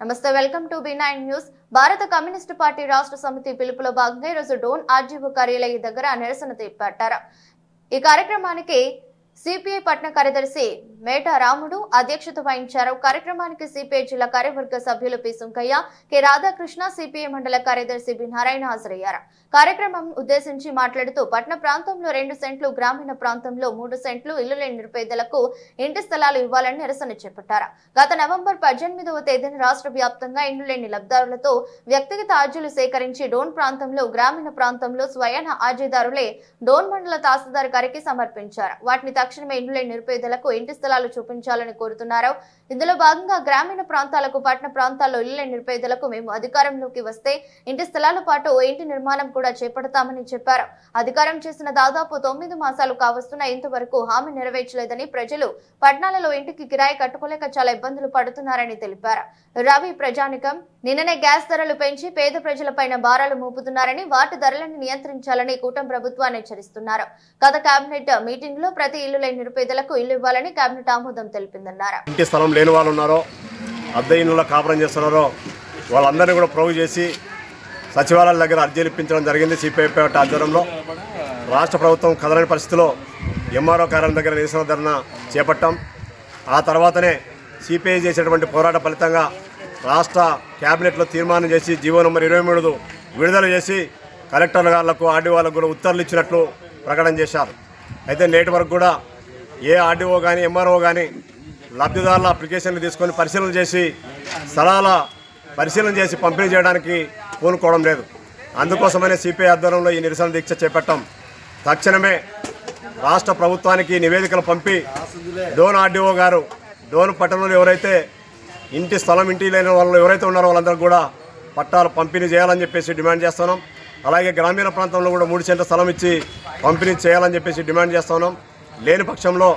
నమస్తే welcome to B9 news. భారత communist party రాష్ట్ర సమితి పిలుపులో భాగంగా ఈరోజు డోన్ ఆర్జీఓ కార్యాలయం దగ్గర నిరసన చేపట్టారు। ఈ కార్యక్రమానికి సిపిఐ పట్న కార్యదర్శి మేట రాముడు అధ్యక్షత వహించారు। కార్యక్రమానికి సిపిఐ జిల్లా కార్యవర్గ సభ్యులు P Sunkayya, K Radhakrishna, CPI మండల కార్యదర్శి బి నారాయణ హాజరయ్యారు। కార్యక్రమం ఉద్దేశించి మాట్లాడుతూ పట్న ప్రాంతంలో 2 సెంట్లు, గ్రామీణ ప్రాంతంలో 3 సెంట్లు ఇల్లు లేని నిరుపేదలకు ఇంటి స్థలాలు ఇవ్వాలని నిరసన చేపట్టారు। గత నవంబర్ 18వ తేదీన రాష్ట్ర వ్యాప్తంగా ఇల్లు లేని లబ్ధిదారులతో వ్యక్తిగత అర్జీలు సేకరించి డోన్ ప్రాంతంలో, గ్రామీణ ప్రాంతంలో స్వయం అర్జీదారులే డోన్ మండల తహసీల్దార్ గారికి సమర్పించారు। వాటిని తక్షణమే ఇల్లు లేని నిరుపేదలకు ఇంటి స్థలాలు చూపించాలని కోరుతున్నారు। ఇందులో భాగంగా గ్రామీణ ప్రాంతాలకు, పట్టణ ప్రాంతాల్లో ఇల్లు లేని నిరుపేదలకు మేము అధికారంలోకి వస్తే ఇంటి స్థలాల పాటు ఇంటి నిర్మాణం కూడా చేపడతామని చెప్పారు। అధికారం చేసిన దాదాపు 9 మాసాలు కావస్తున్నా ఇంతవరకు హామీ నెరవేర్చలేదని, ప్రజలు పట్టణాలలో ఇంటికి కిరాయి కట్టుకోలేక చాలా ఇబ్బందులు పడుతున్నారని తెలిపారు। రవి ప్రజానికం నిన్ననే గ్యాస్ ధరలు పెంచి పేద ప్రజలపైన భారాలు మోపుతున్నారని, వాటి ధరలను నియంత్రించాలని కూటమి ప్రభుత్వాన్ని హెచ్చరిస్తున్నారు। గత కేబినెట్ మీటింగ్ లో ప్రతి ఇల్లు లేని నిరుపేదలకు ఇల్లు ఇవ్వాలని కేబినెట్ ఆమోదం తెలిపిందన్నారు। ఇంటి స్థలం లేని వాళ్ళు ఉన్నారో, అద్దె ఇళ్ళలో కాపురం చేస్తున్నారో వాళ్ళందరినీ కూడా ప్రోగు చేసి సచివాలయాల దగ్గర అర్జీలు ఇప్పించడం జరిగింది। సిపిఐ ఆధ్వర్యంలో రాష్ట్ర ప్రభుత్వం కదలని పరిస్థితిలో ఎంఆర్ఓ కార్యాలయం దగ్గర నిరసన ధర్నా చేపట్టాం। ఆ తర్వాతనే సిపిఐ చేసేటువంటి పోరాట ఫలితంగా రాష్ట్ర క్యాబినెట్లో తీర్మానం చేసి జీవో నంబర్ 23 విడుదల చేసి కలెక్టర్ గారులకు, ఆర్డీఓలకు కూడా ఉత్తర్వులు ఇచ్చినట్లు ప్రకటన చేశారు। అయితే నేటి వరకు కూడా ఏ ఆర్డీఓ కానీ, ఎంఆర్ఓ కానీ లబ్ధిదారుల అప్లికేషన్లు తీసుకొని పరిశీలన చేసి స్థలాల పరిశీలన చేసి పంపిణీ చేయడానికి పూనుకోవడం లేదు। అందుకోసమనే సిపిఐ ఆధ్వర్యంలో ఈ నిరసన దీక్ష చేపట్టాం। తక్షణమే రాష్ట్ర ప్రభుత్వానికి నివేదికలు పంపి డోన్ ఆర్డీఓ గారు డోన్ పట్టణంలో ఎవరైతే ఇంటి స్థలం, ఇంటి లేని వాళ్ళు ఎవరైతే ఉన్నారో వాళ్ళందరూ కూడా పట్టాలు పంపిణీ చేయాలని చెప్పేసి డిమాండ్ చేస్తున్నాం। అలాగే గ్రామీణ ప్రాంతంలో కూడా 3 సెంట్ల స్థలం ఇచ్చి పంపిణీ చేయాలని చెప్పేసి డిమాండ్ చేస్తున్నాం। లేని పక్షంలో